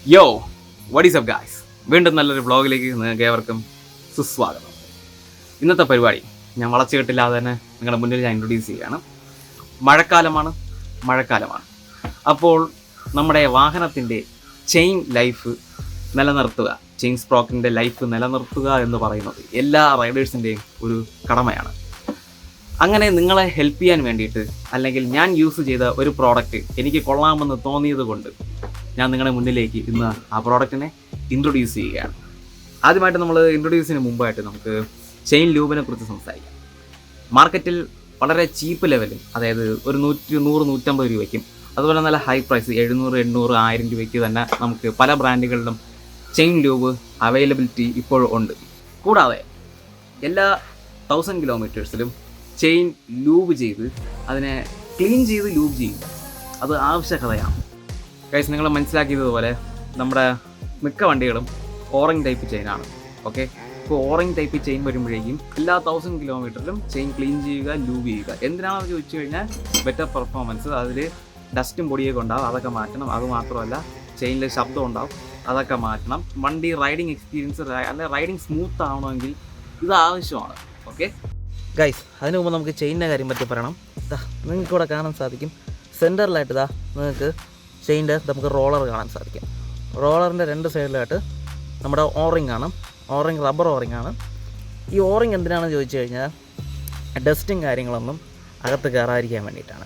യോ what is up guys, വീണ്ടും നല്ലൊരു വ്ളോഗിലേക്ക് നിങ്ങൾക്ക് ഏവർക്കും സുസ്വാഗതം. ഇന്നത്തെ പരിപാടി ഞാൻ വളച്ചുകെട്ടില്ലാതെ തന്നെ നിങ്ങളുടെ മുന്നിൽ ഞാൻ ഇൻട്രൊഡ്യൂസ് ചെയ്യുകയാണ്. മഴക്കാലമാണ്. അപ്പോൾ നമ്മുടെ വാഹനത്തിൻ്റെ ചെയിൻ ലൈഫ് നിലനിർത്തുക, ചെയിൻ സ്പ്രോക്കിൻ്റെ ലൈഫ് നിലനിർത്തുക എന്ന് പറയുന്നത് എല്ലാ റൈഡേഴ്സിൻ്റെയും ഒരു കടമയാണ്. അങ്ങനെ നിങ്ങളെ ഹെൽപ്പ് ചെയ്യാൻ വേണ്ടിയിട്ട്, അല്ലെങ്കിൽ ഞാൻ യൂസ് ചെയ്ത ഒരു പ്രോഡക്റ്റ് എനിക്ക് കൊള്ളാമെന്ന് തോന്നിയത് കൊണ്ട് ഞാൻ നിങ്ങളുടെ മുന്നിലേക്ക് ഇന്ന് ആ പ്രോഡക്റ്റിനെ ഇൻട്രൊഡ്യൂസ് ചെയ്യുകയാണ്. ആദ്യമായിട്ട് നമ്മൾ ഇൻട്രൊഡ്യൂസിന് മുമ്പായിട്ട് നമുക്ക് ചെയിൻ ലൂബിനെ കുറിച്ച് സംസാരിക്കാം. മാർക്കറ്റിൽ വളരെ ചീപ്പ് ലെവലിൽ, അതായത് ഒരു 100-150 രൂപയ്ക്കും, അതുപോലെ നല്ല ഹൈ പ്രൈസ് 700-800-1000 രൂപയ്ക്ക് തന്നെ നമുക്ക് പല ബ്രാൻഡുകളിലും ചെയിൻ ലൂബ് അവൈലബിലിറ്റി ഇപ്പോൾ ഉണ്ട്. കൂടാതെ എല്ലാ 1000 കിലോമീറ്റേഴ്സിലും ചെയിൻ ലൂബ് ചെയ്ത് അതിനെ ക്ലീൻ ചെയ്ത് ലൂബ് ചെയ്യുക, അത് ആവശ്യകതയാണ്. ഗൈസ്, നിങ്ങൾ മനസ്സിലാക്കിയതുപോലെ നമ്മുടെ മിക്ക വണ്ടികളും ഓറിംഗ് ടൈപ്പ് ചെയിനാണ്. ഓക്കെ, ഇപ്പോൾ ഓറിംഗ് ടൈപ്പ് ചെയിൻ വരുമ്പോഴേക്കും എല്ലാ 1000 കിലോമീറ്ററിലും ചെയിൻ ക്ലീൻ ചെയ്യുക, ലൂബ് ചെയ്യുക. എന്തിനാണെന്ന് ചോദിച്ചു കഴിഞ്ഞാൽ ബെറ്റർ പെർഫോമൻസ്, അതിൽ ഡസ്റ്റും പൊടിയൊക്കെ ഉണ്ടാവും, അതൊക്കെ മാറ്റണം. അതുമാത്രമല്ല, ചെയിനിൽ ശബ്ദം ഉണ്ടാവും, അതൊക്കെ മാറ്റണം. വണ്ടി റൈഡിങ് എക്സ്പീരിയൻസ് അല്ലെ റൈഡിങ് സ്മൂത്ത് ആവണമെങ്കിൽ ഇത് ആവശ്യമാണ്. ഓക്കെ ഗൈസ്, അതിന് മുമ്പ് നമുക്ക് ചെയിനിൻ്റെ കാര്യം പറ്റി പറയണം. നിങ്ങൾക്ക് ഇവിടെ കാണാൻ സാധിക്കും, സെൻറ്ററിലായിട്ട് നിങ്ങൾക്ക് ചെയിൻ്റെ നമുക്ക് റോളർ കാണാൻ സാധിക്കും. റോളറിൻ്റെ 2 സൈഡിലായിട്ട് നമ്മുടെ ഓറിംഗ് ആണ്. ഓറിംഗ് റബ്ബർ ഓറിംഗ് ആണ്. ഈ ഓറിംഗ് എന്തിനാണെന്ന് ചോദിച്ചു കഴിഞ്ഞാൽ ഡസ്റ്റും കാര്യങ്ങളൊന്നും അകത്ത് കയറാതിരിക്കാൻ വേണ്ടിയിട്ടാണ്.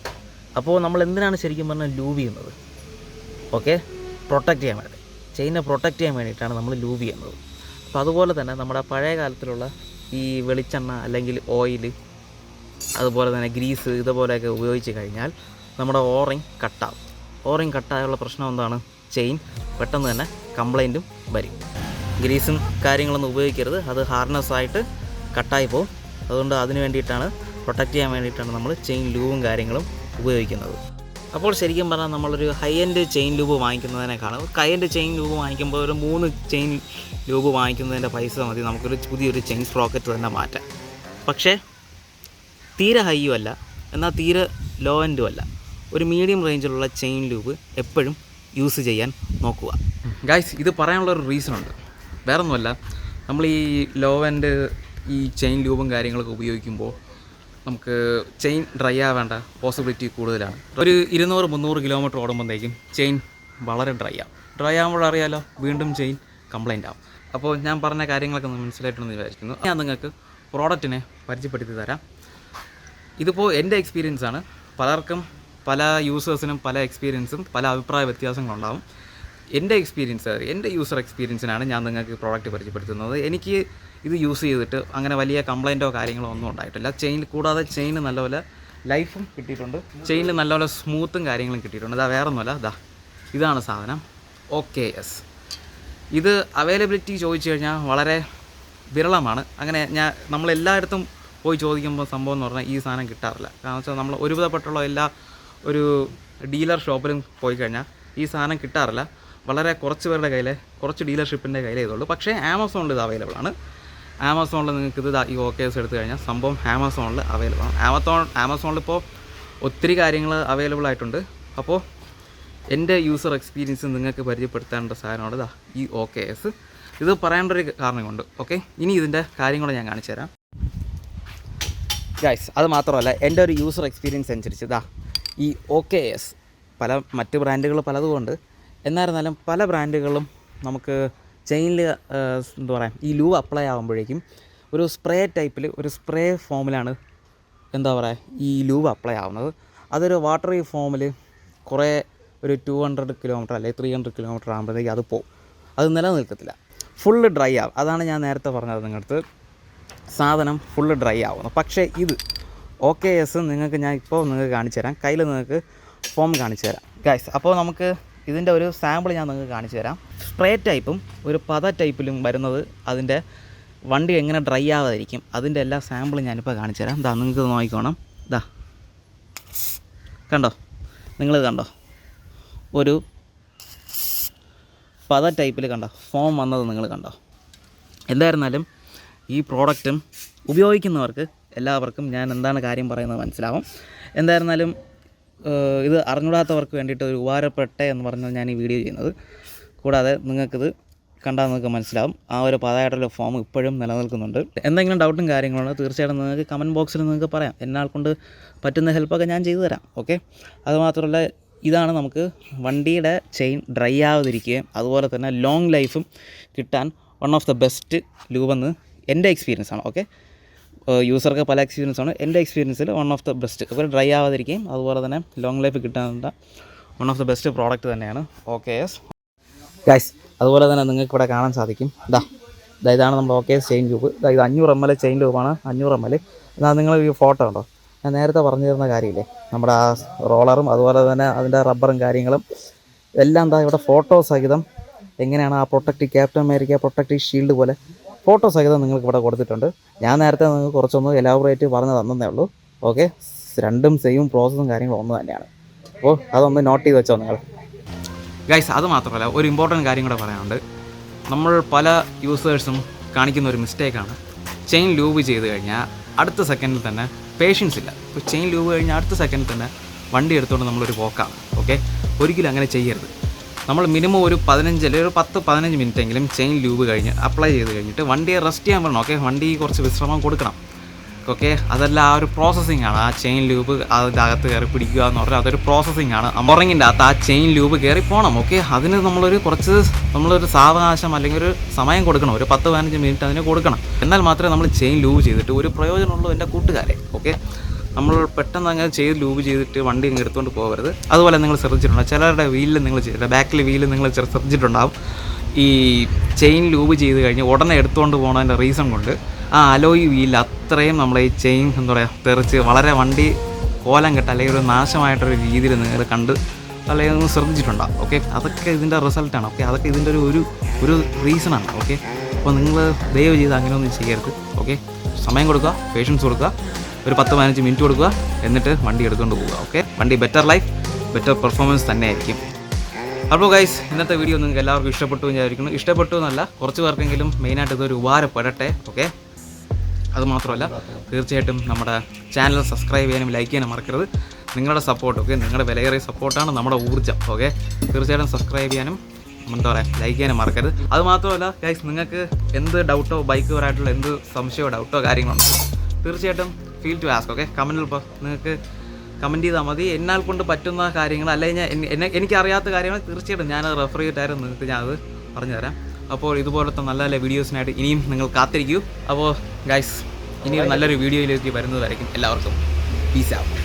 അപ്പോൾ നമ്മൾ എന്തിനാണ് ശരിക്കും പറഞ്ഞാൽ ലൂബ് ചെയ്യുന്നത്? ഓക്കെ, പ്രൊട്ടക്റ്റ് ചെയ്യാൻ വേണ്ടി, ചെയിനെ പ്രൊട്ടക്റ്റ് ചെയ്യാൻ വേണ്ടിയിട്ടാണ് നമ്മൾ ലൂബ് ചെയ്യുന്നത്. അപ്പോൾ അതുപോലെ തന്നെ നമ്മുടെ പഴയ കാലത്തിലുള്ള ഈ വെളിച്ചെണ്ണ അല്ലെങ്കിൽ ഓയിൽ, അതുപോലെ തന്നെ ഗ്രീസ്, ഇതുപോലെയൊക്കെ ഉപയോഗിച്ച് കഴിഞ്ഞാൽ നമ്മുടെ ഓറിംഗ് കട്ടാവും. ഓറിംഗ് കട്ടായുള്ള പ്രശ്നം എന്താണ്? ചെയിൻ പെട്ടെന്ന് തന്നെ കംപ്ലൈൻറ്റും വരും. ഗ്രീസും കാര്യങ്ങളൊന്നും ഉപയോഗിക്കരുത്, അത് ഹാർനസ്സായിട്ട് കട്ടായി പോകും. അതുകൊണ്ട് അതിന് വേണ്ടിയിട്ടാണ്, പ്രൊട്ടക്റ്റ് ചെയ്യാൻ വേണ്ടിയിട്ടാണ് നമ്മൾ ചെയിൻ ലൂബും കാര്യങ്ങളും ഉപയോഗിക്കുന്നത്. അപ്പോൾ ശരിക്കും പറഞ്ഞാൽ നമ്മളൊരു ഹൈ എൻഡ് ചെയിൻ ലൂബ് വാങ്ങിക്കുന്നതിനേക്കാളും ഹൈ എൻഡ് ചെയിൻ ലൂബ് വാങ്ങിക്കുമ്പോൾ ഒരു 3 ചെയിൻ ലൂബ് വാങ്ങിക്കുന്നതിൻ്റെ പൈസ മതി നമുക്കൊരു പുതിയൊരു ചെയിൻ സ്പ്രോക്കറ്റ് തന്നെ മാറ്റാം. പക്ഷേ തീരെ ഹൈയും അല്ല, എന്നാൽ തീരെ ലോ എൻഡും അല്ല, ഒരു മീഡിയം റേഞ്ചിലുള്ള ചെയിൻ ലൂബ് എപ്പോഴും യൂസ് ചെയ്യാൻ നോക്കുക. ഗൈസ്, ഇത് പറയാനുള്ളൊരു റീസൺ ഉണ്ട്. വേറൊന്നുമല്ല, നമ്മൾ ഈ ലോ എൻഡ് ഈ ചെയിൻ ലൂബും കാര്യങ്ങളൊക്കെ ഉപയോഗിക്കുമ്പോൾ നമുക്ക് ചെയിൻ ഡ്രൈ ആവേണ്ട പോസിബിലിറ്റി കൂടുതലാണ്. ഒരു 200-300 കിലോമീറ്റർ ഓടുമ്പോഴത്തേക്കും ചെയിൻ വളരെ ഡ്രൈ ആകുമ്പോൾ അറിയാമല്ലോ, വീണ്ടും ചെയിൻ കംപ്ലൈൻ്റ് ആവും. അപ്പോൾ ഞാൻ പറഞ്ഞ കാര്യങ്ങളൊക്കെ മനസ്സിലായിട്ടുണ്ടെന്ന് വിചാരിക്കുന്നു. ഞാൻ നിങ്ങൾക്ക് പ്രോഡക്റ്റിനെ പരിചയപ്പെടുത്തി തരാം. ഇതിപ്പോൾ എൻ്റെ എക്സ്പീരിയൻസാണ്. പലർക്കും, പല യൂസേഴ്സിനും പല എക്സ്പീരിയൻസും പല അഭിപ്രായ വ്യത്യാസങ്ങളുണ്ടാവും. എൻ്റെ യൂസർ എക്സ്പീരിയൻസിനാണ് ഞാൻ നിങ്ങൾക്ക് പ്രോഡക്റ്റ് പരിചയപ്പെടുത്തുന്നത്. എനിക്ക് ഇത് യൂസ് ചെയ്തിട്ട് അങ്ങനെ വലിയ കംപ്ലൈൻറ്റോ കാര്യങ്ങളോ ഒന്നും ഉണ്ടായിട്ടില്ല. കൂടാതെ ചെയിന് നല്ലപോലെ ലൈഫും കിട്ടിയിട്ടുണ്ട്, ചെയിനിൽ നല്ലപോലെ സ്മൂത്തും കാര്യങ്ങളും കിട്ടിയിട്ടുണ്ട്. വേറൊന്നുമല്ല, ഇതാണ് സാധനം, OKS. ഇത് അവൈലബിലിറ്റി ചോദിച്ചു കഴിഞ്ഞാൽ വളരെ വിരളമാണ്. അങ്ങനെ നമ്മളെല്ലായിടത്തും പോയി ചോദിക്കുമ്പോൾ സംഭവം എന്ന് പറഞ്ഞാൽ ഈ സാധനം കിട്ടാറില്ല. കാരണം വെച്ചാൽ നമ്മൾ ഒരുവിധപ്പെട്ടുള്ള ഒരു ഡീലർ ഷോപ്പിലും പോയി കഴിഞ്ഞാൽ ഈ സാധനം കിട്ടാറില്ല. വളരെ കുറച്ച് പേരുടെ കയ്യിൽ, കുറച്ച് ഡീലർഷിപ്പിൻ്റെ കയ്യിലേ ഇതുള്ളൂ. പക്ഷേ ആമസോണിൽ ഇത് അവൈലബിൾ ആണ്. ആമസോണിൽ നിങ്ങൾക്ക് ഇത് ഈ OKS എടുത്തു കഴിഞ്ഞാൽ സംഭവം ആമസോണിൽ അവൈലബിൾ ആണ്. ആമസോണിലിപ്പോൾ ഒത്തിരി കാര്യങ്ങൾ അവൈലബിൾ ആയിട്ടുണ്ട്. അപ്പോൾ എൻ്റെ യൂസർ എക്സ്പീരിയൻസ് നിങ്ങൾക്ക് പരിചയപ്പെടുത്തേണ്ട സാധനമാണ് ഈ OKS. ഇത് പറയേണ്ട ഒരു കാരണമുണ്ട്. ഓക്കെ, ഇനി ഇതിൻ്റെ കാര്യങ്ങൾ ഞാൻ കാണിച്ചു തരാം ഗൈസ്. അത് മാത്രമല്ല, എൻ്റെ ഒരു യൂസർ എക്സ്പീരിയൻസ് അനുസരിച്ച് ഈ OKS മറ്റ് ബ്രാൻഡുകൾ പലതുകൊണ്ട്, എന്നായിരുന്നാലും പല ബ്രാൻഡുകളിലും നമുക്ക് ചെയിനിൽ എന്താ പറയുക, ഈ ലൂബ് അപ്ലൈ ആകുമ്പോഴേക്കും ഒരു സ്പ്രേ ടൈപ്പിൽ, ഒരു സ്പ്രേ ഫോമിലാണ് എന്താ പറയുക ഈ ലൂബ് അപ്ലൈ ആവുന്നത്. അതൊരു വാട്ടറി ഫോമിൽ കുറേ ഒരു 200 കിലോമീറ്റർ അല്ലെങ്കിൽ 300 കിലോമീറ്റർ ആകുമ്പോഴത്തേക്ക് അത് പോകും, അത് നിലനിൽക്കത്തില്ല, ഫുള്ള് ഡ്രൈ ആവും. അതാണ് ഞാൻ നേരത്തെ പറഞ്ഞത്, നിങ്ങളുടെ സാധനം ഫുള്ള് ഡ്രൈ ആവുന്നു. പക്ഷേ ഇത് OKS ഞാൻ ഇപ്പോൾ നിങ്ങൾക്ക് കാണിച്ചു തരാം. കയ്യിൽ നിങ്ങൾക്ക് ഫോം കാണിച്ചു തരാം ഗൈസ്. അപ്പോൾ നമുക്ക് ഇതിൻ്റെ ഒരു സാമ്പിൾ ഞാൻ നിങ്ങൾക്ക് കാണിച്ചു തരാം. സ്പ്രേ ടൈപ്പും ഒരു പത ടൈപ്പിലും വരുന്നത്, അതിൻ്റെ വണ്ടി എങ്ങനെ ഡ്രൈ ആവാതിരിക്കും അതിൻ്റെ എല്ലാ സാമ്പിളും ഞാനിപ്പോൾ കാണിച്ചു തരാം. നിങ്ങൾക്ക് നോക്കിക്കോണം. കണ്ടോ, നിങ്ങൾ കണ്ടോ, ഒരു പത ടൈപ്പിൽ കണ്ടോ ഫോം വന്നത് നിങ്ങൾ കണ്ടോ. എന്തായിരുന്നാലും ഈ പ്രോഡക്റ്റും ഉപയോഗിക്കുന്നവർക്ക് എല്ലാവർക്കും ഞാൻ എന്താണ് കാര്യം പറയുന്നത് മനസ്സിലാവും. എന്തായിരുന്നാലും ഇത് അറിഞ്ഞൂടാത്തവർക്ക് വേണ്ടിയിട്ട് ഒരു ഉപകാരപ്പെട്ടെ എന്ന് പറഞ്ഞാൽ ഞാൻ ഈ വീഡിയോ ചെയ്യുന്നത്. കൂടാതെ നിങ്ങൾക്കിത് കണ്ടാൽ നിങ്ങൾക്ക് മനസ്സിലാവും ആ ഒരു പതായിട്ടുള്ള ഫോം ഇപ്പോഴും നിലനിൽക്കുന്നുണ്ട്. എന്തെങ്കിലും ഡൗട്ടും കാര്യങ്ങളുണ്ടോ തീർച്ചയായിട്ടും നിങ്ങൾക്ക് കമൻറ്റ് ബോക്സിൽ നിങ്ങൾക്ക് പറയാം. എന്നാൽ കൊണ്ട് പറ്റുന്ന ഹെൽപ്പൊക്കെ ഞാൻ ചെയ്തു തരാം. ഓക്കെ, അതുമാത്രമല്ല ഇതാണ് നമുക്ക് വണ്ടിയുടെ ചെയിൻ ഡ്രൈ ആവാതിരിക്കുകയും അതുപോലെ തന്നെ ലോങ് ലൈഫും കിട്ടാൻ വൺ ഓഫ് ദ ബെസ്റ്റ് ലൂബെന്ന് എൻ്റെ എക്സ്പീരിയൻസ് ആണ്. ഓക്കെ, യൂസർക്ക് പല എക്സ്പീരിയൻസാണ്, എൻ്റെ എക്സ്പീരിയൻസിൽ വൺ ഓഫ് ദ ബെസ്റ്റ്. അതുപോലെ ഡ്രൈ ആവാതിരിക്കുകയും അതുപോലെ തന്നെ ലോങ് ലൈഫ് കിട്ടാനുള്ള one of the best product തന്നെയാണ്. ഓക്കെ ഗൈസ്, അതുപോലെ തന്നെ നിങ്ങൾക്ക് ഇവിടെ കാണാൻ സാധിക്കും, ഇതാണ് നമ്മുടെ ഓക്കെ ചെയിൻ ലൂബ്. ഇത് 500 ml ചെയിൻ ലൂബാണ്. 500 ml. എന്നാൽ നിങ്ങൾ ഈ ഫോട്ടോ ഉണ്ടോ, ഞാൻ നേരത്തെ പറഞ്ഞു തരുന്ന കാര്യമില്ലേ, നമ്മുടെ ആ റോളറും അതുപോലെ തന്നെ അതിൻ്റെ റബ്ബറും കാര്യങ്ങളും എല്ലാം ഇവിടെ ഫോട്ടോ സഹിതം എങ്ങനെയാണ് ആ protective captain America protective shield പോലെ ഫോട്ടോ സഹിതം നിങ്ങൾക്ക് ഇവിടെ കൊടുത്തിട്ടുണ്ട്. ഞാൻ നേരത്തെ നിങ്ങൾക്ക് കുറച്ചൊന്ന് എലാബറേറ്റ് പറഞ്ഞു തന്നേ ഉള്ളൂ. ഓക്കെ, രണ്ടും സെയിം പ്രോസസ്സും കാര്യങ്ങളും ഒന്ന് തന്നെയാണ്. അപ്പോൾ അതൊന്ന് നോട്ട് ചെയ്ത് വെച്ചോ നിങ്ങൾ. ഗൈസ്, അത് മാത്രമല്ല ഒരു ഇമ്പോർട്ടൻറ്റ് കാര്യം കൂടെ പറയാനുണ്ട്. നമ്മൾ പല യൂസേഴ്സും കാണിക്കുന്ന ഒരു മിസ്റ്റേക്കാണ്, ചെയിൻ ലൂബ് ചെയ്ത് കഴിഞ്ഞാൽ അടുത്ത സെക്കൻഡിൽ തന്നെ പേഷ്യൻസ് ഇല്ല. ഇപ്പോൾ ചെയിൻ ലൂബ് കഴിഞ്ഞാൽ അടുത്ത സെക്കൻഡിൽ തന്നെ വണ്ടി എടുത്തുകൊണ്ട് നമ്മളൊരു പോക്കാണ്. ഓക്കെ, ഒരിക്കലും അങ്ങനെ ചെയ്യരുത്. നമ്മൾ മിനിമം ഒരു 10-15 മിനിറ്റെങ്കിലും ചെയിൻ ലൂബ് കഴിഞ്ഞ് അപ്ലൈ ചെയ്ത് കഴിഞ്ഞിട്ട് വണ്ടിയെ റെസ്റ്റ് ചെയ്യാൻ പറയണം. ഓക്കെ, വണ്ടി കുറച്ച് വിശ്രമം കൊടുക്കണം. ഓക്കെ, അതെല്ലാം ആ ഒരു പ്രോസസ്സിംഗ് ആണ്. ആ ചെയിൻ ലൂബ് അതിൻ്റെ അകത്ത് കയറി പിടിക്കുക എന്ന് പറഞ്ഞാൽ അതൊരു പ്രോസസ്സിംഗ് ആണ്. അമ്പറിങ്ങിൻ്റെ അകത്ത് ആ ചെയിൻ ലൂബ് കയറി പോകണം. ഓക്കെ, അതിന് നമ്മളൊരു സാവകാശം അല്ലെങ്കിൽ ഒരു സമയം കൊടുക്കണം. ഒരു 10-15 മിനിറ്റ് അതിന് കൊടുക്കണം. എന്നാൽ മാത്രമേ നമ്മൾ ചെയിൻ ലൂബ് ചെയ്തിട്ട് ഒരു പ്രയോജനമുള്ളൂ എൻ്റെ കൂട്ടുകാരെ. ഓക്കെ, നമ്മൾ പെട്ടെന്ന് അങ്ങനെ ചെയ്ത് ലൂബ് ചെയ്തിട്ട് വണ്ടി അങ്ങ് എടുത്തുകൊണ്ട് പോകരുത്. അതുപോലെ നിങ്ങൾ ശ്രദ്ധിച്ചിട്ടുണ്ടാകും, ചിലരുടെ വീലിൽ നിങ്ങൾ ബാക്കിൽ വീലിൽ നിങ്ങൾ ശ്രദ്ധിച്ചിട്ടുണ്ടാകും, ഈ ചെയിൻ ലൂബ് ചെയ്ത് കഴിഞ്ഞ് ഉടനെ എടുത്തുകൊണ്ട് പോകുന്നതിൻ്റെ റീസൺ കൊണ്ട് ആ അലോയ് വീലിൽ അത്രയും നമ്മളെ ഈ ചെയിൻ എന്താ പറയുക തെറിച്ച് വളരെ വണ്ടി കോലം കെട്ട് അല്ലെങ്കിൽ ഒരു നാശമായിട്ടൊരു രീതിയിൽ നിങ്ങൾ കണ്ട് അല്ലെങ്കിൽ ഒന്ന് ശ്രദ്ധിച്ചിട്ടുണ്ടാകും. ഓക്കെ, അതൊക്കെ ഇതിൻ്റെ റിസൾട്ടാണ്. ഓക്കെ, അതൊക്കെ ഇതിൻ്റെ ഒരു റീസണാണ്. ഓക്കെ, അപ്പോൾ നിങ്ങൾ ദയവ് ചെയ്ത് അങ്ങനെയൊന്നും ചെയ്യരുത്. ഓക്കെ, സമയം കൊടുക്കുക, പേഷ്യൻസ് കൊടുക്കുക, ഒരു 10-15 മിനിറ്റ് കൊടുക്കുക, എന്നിട്ട് വണ്ടി എടുത്തുകൊണ്ട് പോവുക. ഓക്കെ, വണ്ടി ബെറ്റർ ലൈഫ് ബെറ്റർ പെർഫോമൻസ് തന്നെ ആയിരിക്കും. അപ്പോൾ ഗൈസ്, ഇന്നത്തെ വീഡിയോ നിങ്ങൾക്ക് എല്ലാവർക്കും ഇഷ്ടപ്പെട്ടു വിചാരിക്കുന്നു. ഇഷ്ടപ്പെട്ടു എന്നല്ല, കുറച്ച് പേർക്കെങ്കിലും മെയിനായിട്ട് ഇതൊരു ഉപകാരപ്പെടട്ടെ. ഓക്കെ, അതുമാത്രമല്ല തീർച്ചയായിട്ടും നമ്മുടെ ചാനൽ സബ്സ്ക്രൈബ് ചെയ്യാനും ലൈക്ക് ചെയ്യാനും മറക്കരുത്. നിങ്ങളുടെ സപ്പോർട്ട്, ഓക്കെ, നിങ്ങളുടെ വിലയേറിയ സപ്പോർട്ടാണ് നമ്മുടെ ഊർജ്ജം. ഓക്കെ, തീർച്ചയായിട്ടും സബ്സ്ക്രൈബ് ചെയ്യാനും എന്താ പറയുക ലൈക്ക് ചെയ്യാനും മറക്കരുത്. അതുമാത്രമല്ല ഗൈസ്, നിങ്ങൾക്ക് എന്ത് ഡൗട്ടോ ബൈക്കുപരമായിട്ടുള്ള എന്ത് സംശയമോ ഡൗട്ടോ കാര്യങ്ങളുണ്ടോ തീർച്ചയായിട്ടും ഫീൽ ടു ആസ്ക്. ഓക്കെ, കമൻറ്റിൽ നിങ്ങൾക്ക് കമൻറ്റ് ചെയ്താൽ മതി. എന്നാൽ കൊണ്ട് പറ്റുന്ന കാര്യങ്ങൾ അല്ലെങ്കിൽ എനിക്കറിയാത്ത കാര്യങ്ങൾ തീർച്ചയായിട്ടും ഞാനത് റെഫർ ചെയ്തിട്ടായിരുന്നു നിങ്ങൾക്ക് ഞാനത് പറഞ്ഞു തരാം. അപ്പോൾ ഇതുപോലത്തെ നല്ല നല്ല വീഡിയോസിനായിട്ട് ഇനിയും നിങ്ങൾ കാത്തിരിക്കൂ. അപ്പോൾ ഗൈസ്, ഇനിയും നല്ലൊരു വീഡിയോയിലേക്ക് വരുന്നതായിരിക്കും. എല്ലാവർക്കും പീസ് ഔട്ട്.